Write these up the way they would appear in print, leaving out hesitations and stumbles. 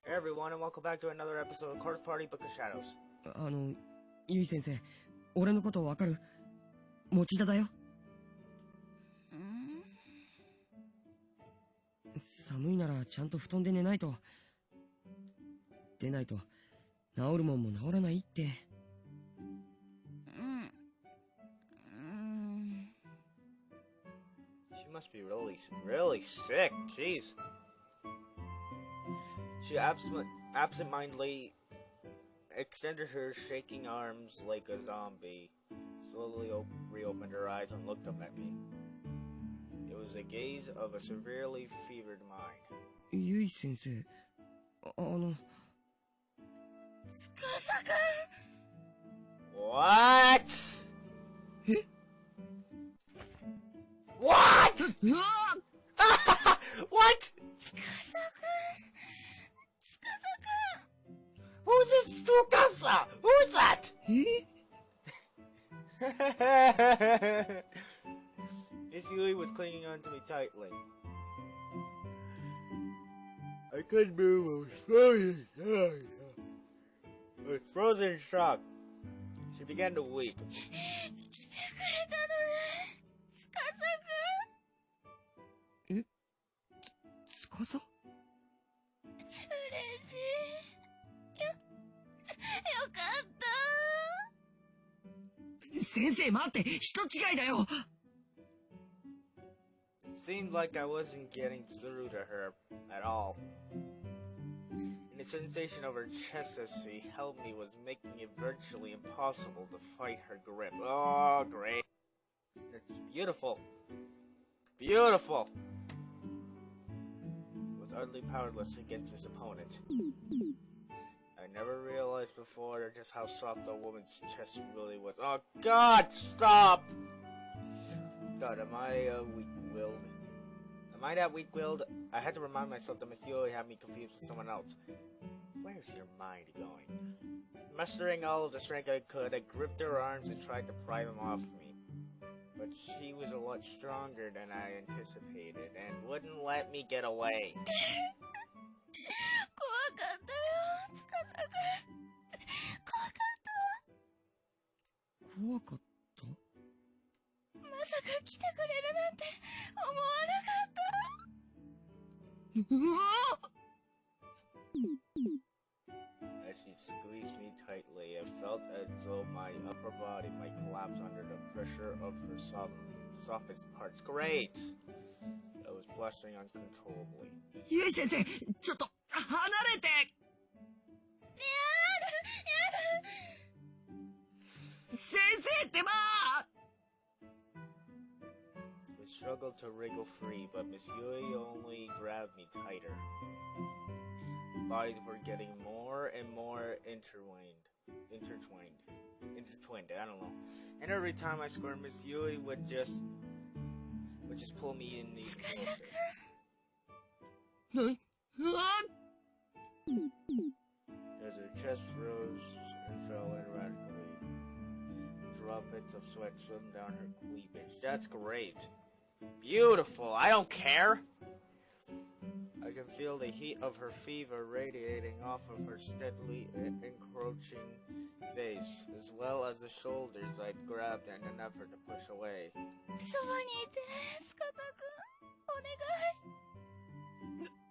Hey everyone, and welcome back to another episode of Course Party Book of Shadows. ゆい先生、俺のことわかる？持田だよ。寒いならちゃんと布団で寝ないと。出ないと治るもんも治らないって。She must be really sick. Jeez. She absentmindedly extended her shaking arms like a zombie, slowly reopened her eyes and looked up at me. It was the gaze of a severely fevered mind. ゆい先生、司くん What? え？ What? うわWhat? 司くん Who's this Tsukasa? Who's that? え？ Miss Yui was clinging onto me tightly. I couldn't move. I was frozen in shock. She began to weep. 来てくれたのね、司くん。え？つかさ？嬉しい。よかった。先生待って、人違いだよ。It seemed like I wasn't getting through to her at all. And the sensation of her chest as she held me was making it virtually impossible to fight her grip. Oh, great. It's beautiful. Beautiful. He was utterly powerless against his opponent. I never realized before just how soft a woman's chest really was. Oh, God, stop! God, am I weak-willed? Am I that weak-willed? I had to remind myself that Miss Yui had me confused with someone else. Where's your mind going? Mustering all of the strength I could, I gripped her arms and tried to pry them off me. But she was a lot stronger than I anticipated and wouldn't let me get away. 怖かったよ、司くん。怖かった。怖かった？まさか来てくれるなんて思わなかった。うわ！As she squeezed me tightly, I felt as though my upper body might collapse under the pressure of her softest parts. Great! I was blushing uncontrollably. ゆい先生、ちょっと離れて。やだ。先生ってば。I struggled to wriggle free, but Miss Yui only grabbed me tighter. Bodies were getting more and more intertwined. I don't know. And every time I squirmed, Miss Yui would just pull me in even closer. うわ As her chest rose and fell erratically, droplets of sweat slid down her cleavage. That's great. Beautiful. I don't care. I can feel the heat of her fever radiating off of her steadily encroaching face, as well as the shoulders I'd grabbed in an effort to push away. そばにいて、司くん。お願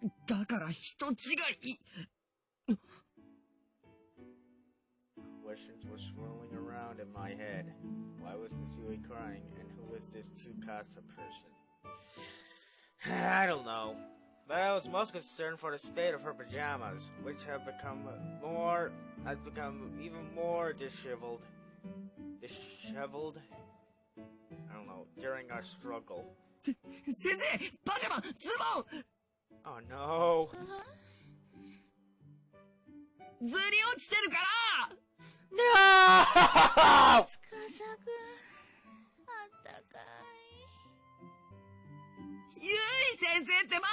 い。だから人違い。Questions were swirling around in my head. Why was Miss Yui crying, and who was this Tsukasa person? I don't know. But I was most concerned for the state of her pajamas, which have become even more disheveled. Disheveled? I don't know, during our struggle. 先生、パジャマ、ズボン。 Oh no. ずり落ちてるから。 No! 司くん、あったかい。ゆい先生ってば。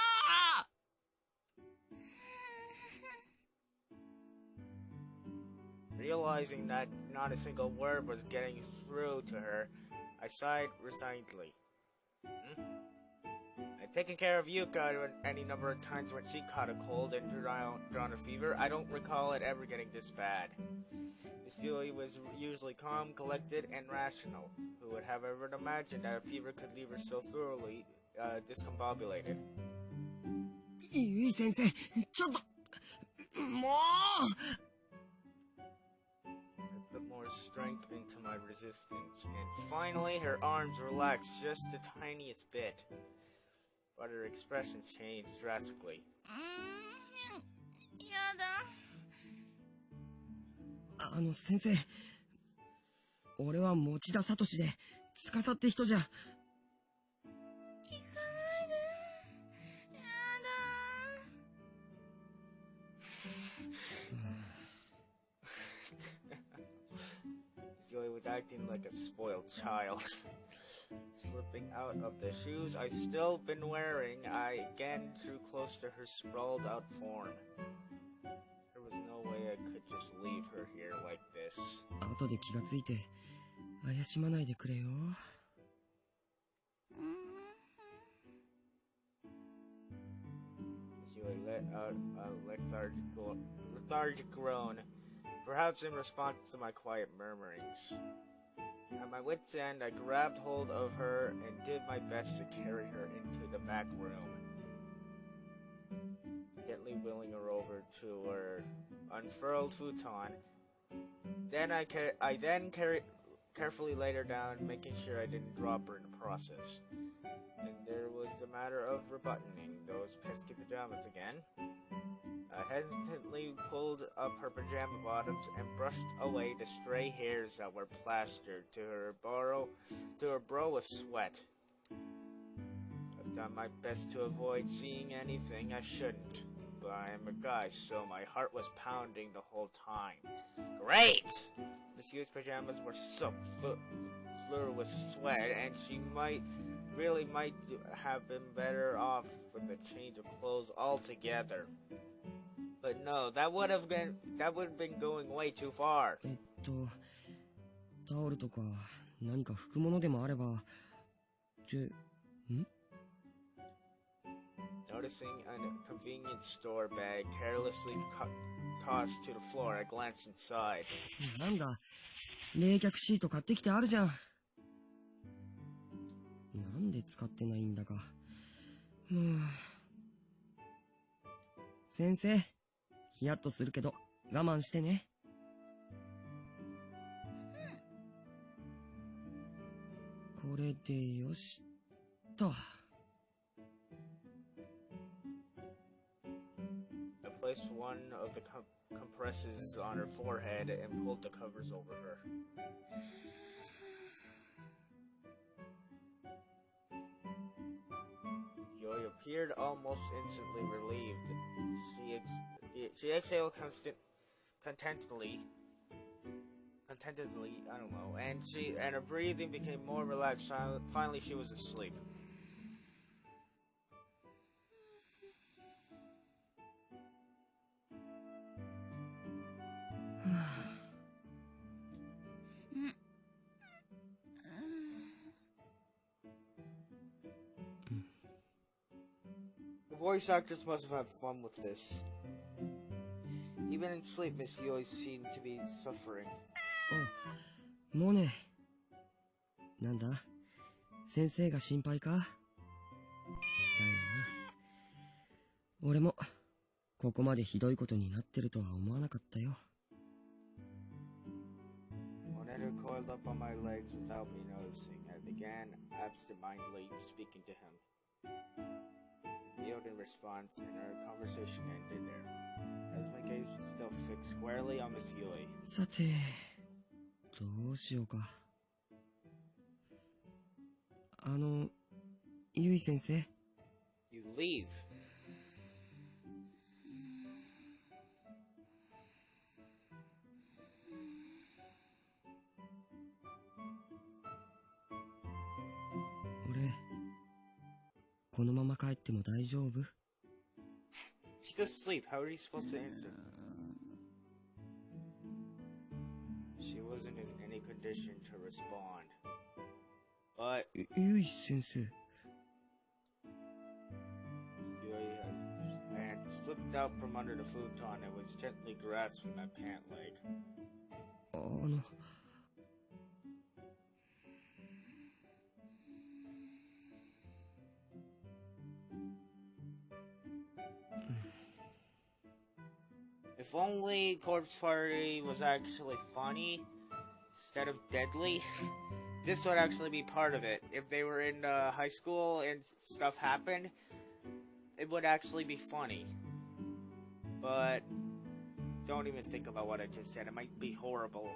Realizing that not a single word was getting through to her, I sighed resignedly. I taking care of Yuka any number of times when she caught a cold and drawn a fever. I don't recall it ever getting this bad. Miss Yui was usually calm, collected, and rational. Who would have ever imagined that a fever could leave her so thoroughly discombobulated? ゆい先生、ちょっと、もう I put more strength into my resistance, and finally her arms relaxed just the tiniest bit. But her expression changed drastically. やだ。先生、俺は持田聡で、司って人じゃ。聞かないで。やだ。Zoe was acting like a spoiled child. Slipping out of the shoes I'd still been wearing, I again drew close to her sprawled out form. There was no way I could just leave her here like this. 後で気がついて、怪しまないでくれよ。Zoe let out a lethargic groan, perhaps in response to my quiet murmurings. At my wit's end, I grabbed hold of her and did my best to carry her into the back room, gently wheeling her over to her unfurled futon. Then I carefully laid her down, making sure I didn't drop her in the process. And there was the matter of rebuttoning those pesky pajamas again. I hesitantly pulled up her pajama bottoms and brushed away the stray hairs that were plastered to her brow with sweat. I've done my best to avoid seeing anything I shouldn't, but I am a guy, so my heart was pounding the whole time. Great! Miss Yu's pajamas were soaked through with sweat, and she might have been better off with a change of clothes altogether. But no, that would have been going way too far. タオルとか何か拭くものでもあれば。Noticing a convenience store bag carelessly tossed to the floor, I glanced inside. なんだ、冷却シート買ってきてあるじゃん。なんで使ってないんだか。先生、ヒヤッとするけど我慢してね。これでよしと。I placed one of the compresses on her forehead and pulled the covers over her. Joy appeared almost instantly relieved. She exhaled contentedly, I don't know, and her breathing became more relaxed. Finally, she was asleep. The voice actors must have had fun with this. Even in sleep, Miss Yui seemed to be suffering. モネ。なんだ、先生が心配か？だよな。俺もここまでひどいことになってるとは思わなかったよ。Monetter coiled up on my legs without me noticing. I began absent-mindedly speaking to him. He yielded in response, and our conversation ended there, as my gaze was still fixed squarely on Miss Yui. さて、どうしようか。ゆい先生。You leave. 俺、このまま帰っても大丈夫？ She's asleep. How are you supposed to answer? She wasn't in any condition to respond. But ゆい先生。slipped out from under the futon and was gently grasping my pant leg. あの If only Corpse Party was actually funny instead of deadly, this would actually be part of it. If they were in high school and stuff happened, it would actually be funny. But don't even think about what I just said. It might be horrible.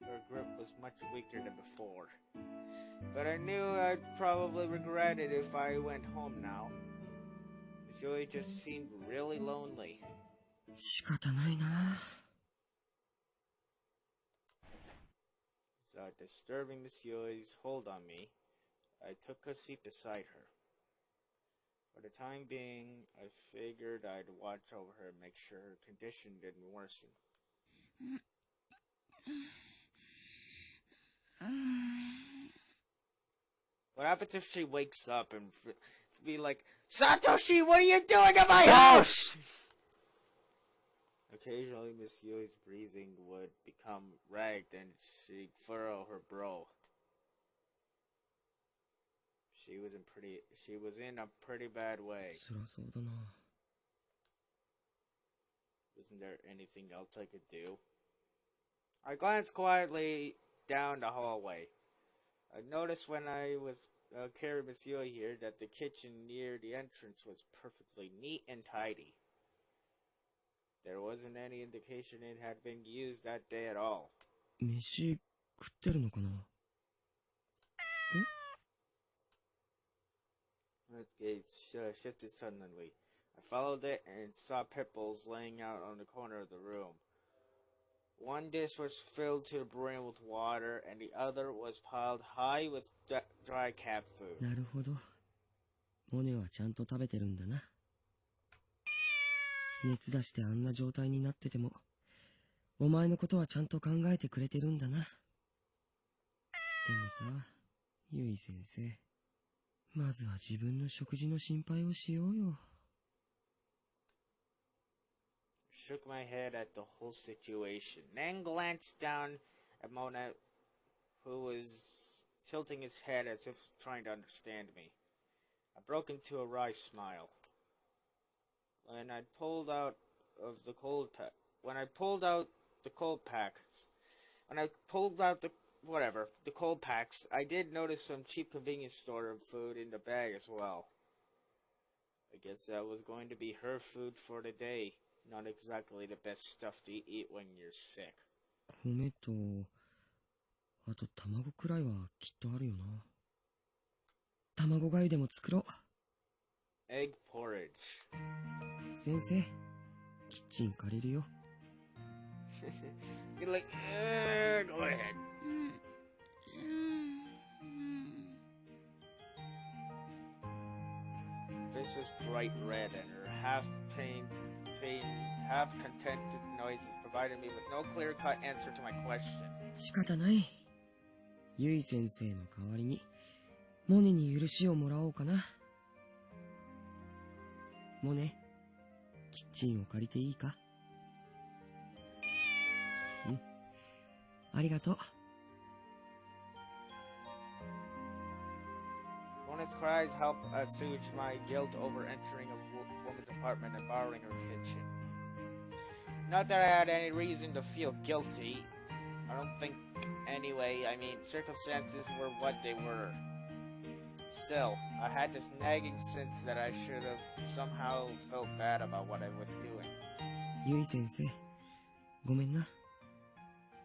Her grip was much weaker than before. But I knew I'd probably regret it if I went home now. Joey just seemed really lonely. 仕方ないな Without disturbing Miss Yoi's hold on me, I took a seat beside her. For the time being, I figured I'd watch over her and make sure her condition didn't worsen. What happens if she wakes up and be like, Satoshi, what are you doing in my house? Occasionally, Miss Yui's breathing would become ragged and she'd furrow her brow. She was in a pretty bad way. 辛そうだな Wasn't there anything else I could do? I glanced quietly down the hallway. I noticed when I was carrying Miss Yui here that the kitchen near the entrance was perfectly neat and tidy. There wasn't any indication it had been used that day at all. 飯食ってるのかな The gates shifted suddenly. I followed it and saw pipples laying out on the corner of the room. One dish was filled to the brim with water, and the other was piled high with dry cat food. なるほどモネはちゃんと食べてるんだな熱出してあんな状態になっててもお前のことはちゃんと考えてくれてるんだなでもさゆい先生まずは自分の食事の心配をしようよ Shook my head at the whole situation, then glanced down at Mona, who was tilting his head as if trying to understand me. I broke into a wry smile. When I pulled out the cold packs, I did notice some cheap convenience store food in the bag as well. I guess that was going to be her food for the day. Not exactly the best stuff to eat when you're sick. 米とあと卵くらいはきっとあるよな卵がゆでも作ろう Egg porridge. 先生キッチン借りるよ You're like, go ahead. Face was bright red and her half-contented noises provided me with no clear-cut answer to my question. 仕方ないゆい先生の代わりにモネに許しをもらおうかなモネキッチンを借りていいかうんありがとう Mona's cries helped assuage my guilt over entering a woman's apartment and borrowing her kitchen. Not that I had any reason to feel guilty. I don't think anyway. I mean, circumstances were what they were. Still, I had this nagging sense that I should have somehow felt bad about what I was doing. ゆい先生ごめんな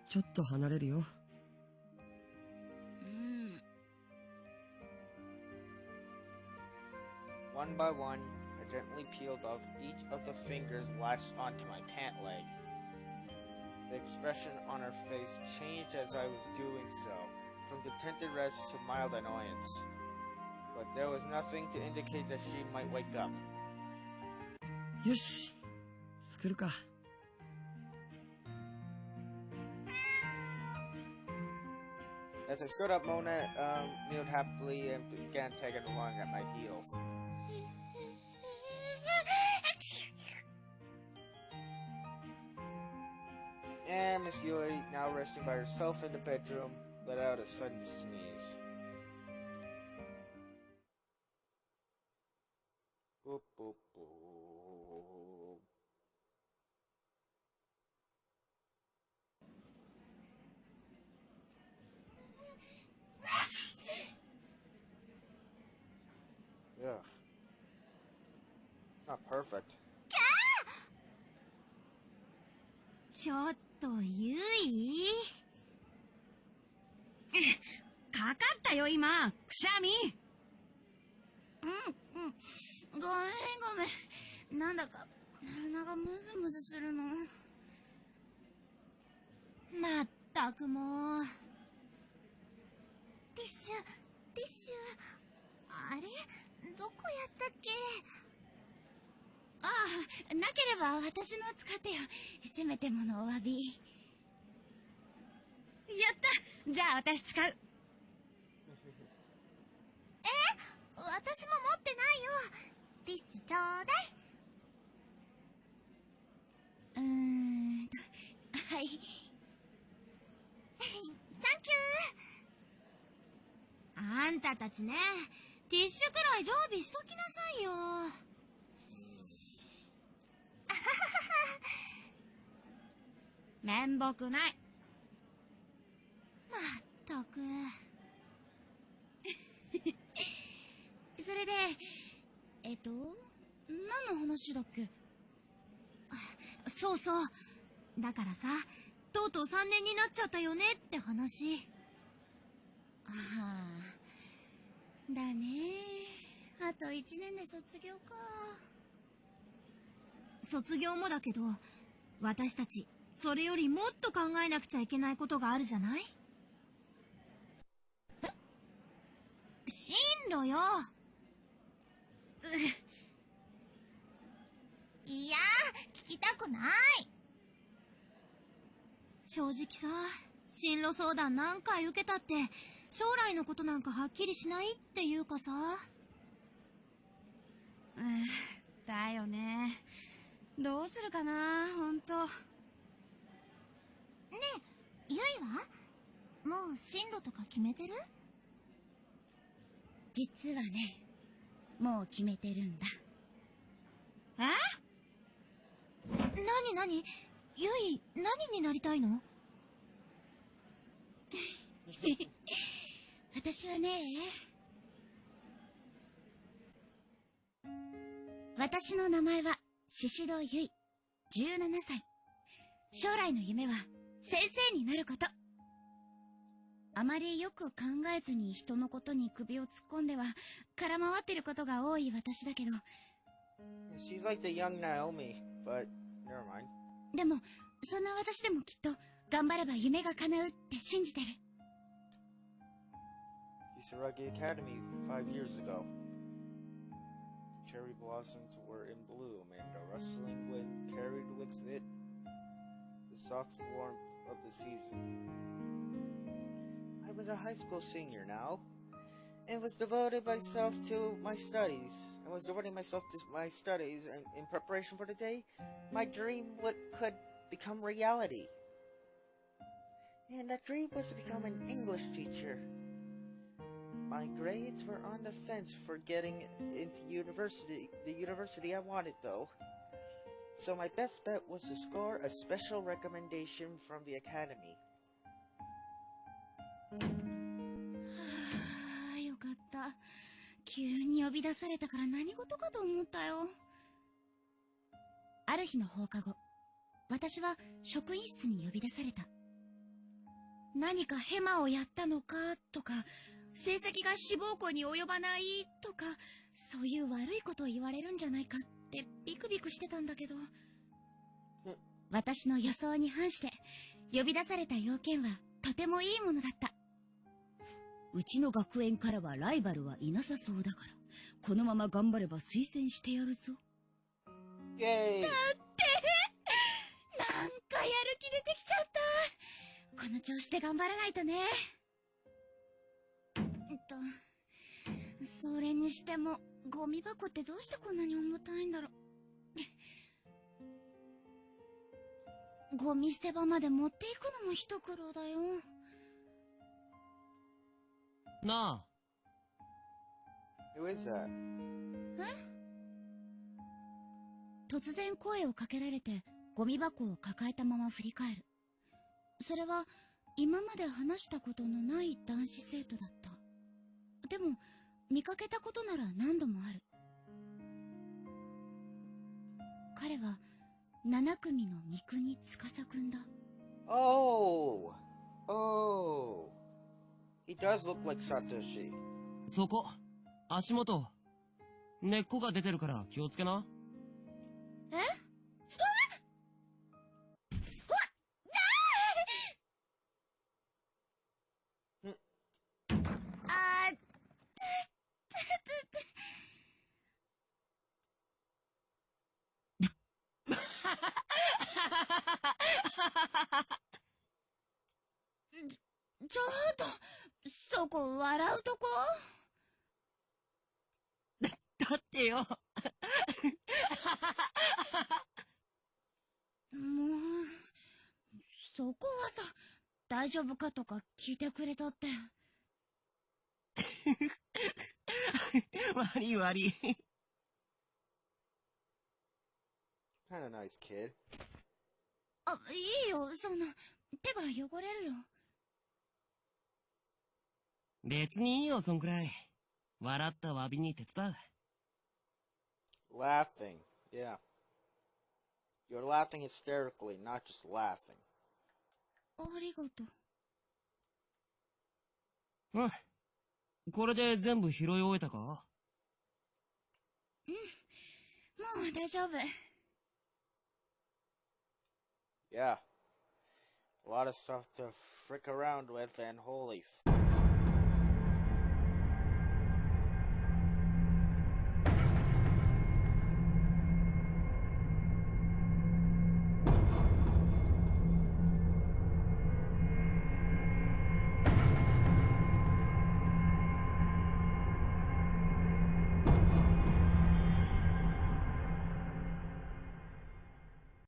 ちょっと離れるよ One by one, I gently peeled off each of the fingers latched onto my pant leg. The expression on her face changed as I was doing so, from contented rest to mild annoyance. But there was nothing to indicate that she might wake up. よし作るか As I stood up, Mona mewed happily and began tagging along at my heels. And Miss Yui, now resting by herself in the bedroom, let out a sudden sneeze. Boop, boop, boop. Yeah. It's not perfect. ちょっとゆいかかったよ今くしゃみ。ごめんごめん、なんだか鼻がムズムズするの。まったくもう。ティッシュティッシュ、あれどこやったっけ。ああ、なければ私の使ってよ。せめてものお詫び。やった、じゃあ私使う。私も持ってないよ。ティッシュちょうだい。はい。サンキュー。あんたたちね、ティッシュくらい常備しときなさいよ。面目ない。まったく。それで、何の話だっけ。そうそう。だからさ、とうとう3年になっちゃったよねって話。ああ、だね。あと1年で卒業か。卒業もだけど、私たち、それよりもっと考えなくちゃいけないことがあるじゃない？進路よ。いや、聞きたくない。正直さ、進路相談何回受けたって、将来のことなんかはっきりしないっていうかさ。だよね。どうするかな、ほんと。ねえ、ゆいは？もう進路とか決めてる？実はね、もう決めてるんだ。なにゆい、何になりたいの？私はね、私の名前は宍戸ゆい、17歳。将来の夢は先生になること。あまりよく考えずに人のことに首を突っ込んでは空回ってることが多い私だけど。She's like the young Naomi, but never mind. でも、そんな私でもきっと頑張れば夢が叶うって信じてる。Kisaragi Academy 5 years ago. Cherry blossoms were in bloom, and a rustling wind carried with it the soft warmth of the season. I was a high school senior now, and was devoted myself to my studies. And in preparation for the day my dream could become reality. And that dream was to become an English teacher. My grades were on the fence for getting into the university I wanted though. So my best bet was to score a special recommendation from the academy. よかった。急に呼び出されたから何事かと思ったよ。ある日の放課後、私は職員室に呼び出された。何かヘマをやったのかとか、成績が志望校に及ばないとか、そういう悪いことを言われるんじゃないかってビクビクしてたんだけど、私の予想に反して呼び出された要件はとてもいいものだった。うちの学園からはライバルはいなさそうだから、このまま頑張れば推薦してやるぞ。イェーイ。だってなんかやる気出てきちゃった。この調子で頑張らないとね。それにしても、ゴミ箱ってどうしてこんなに重たいんだろう。ゴミ捨て場まで持っていくのも一苦労だよ。なあ。Who is that? 突然声をかけられて、ゴミ箱を抱えたまま振り返る。それは、今まで話したことのない男子生徒だった。でも、見かけたことなら何度もある。彼は、7組の三國司くんだ。Oh! Oh! He does look like Satoshi. そこ、足元。根っこが出てるから気をつけな。え？あー、ちょっと、そこ笑うとこ？だってよ。もう、そこはさ、大丈夫かとか聞いてくれたって。悪い悪い。Kinda nice kid. あ、いいよ、そんな、手が汚れるよ。別にいいよ、そんくらい。笑った詫びに手伝う。Laughing. Yeah. You're laughing hysterically, not just laughing. ありがとう。うん。これで全部拾い終えたか？もう大丈夫。Yeah. A lot of stuff to frick around with, and holy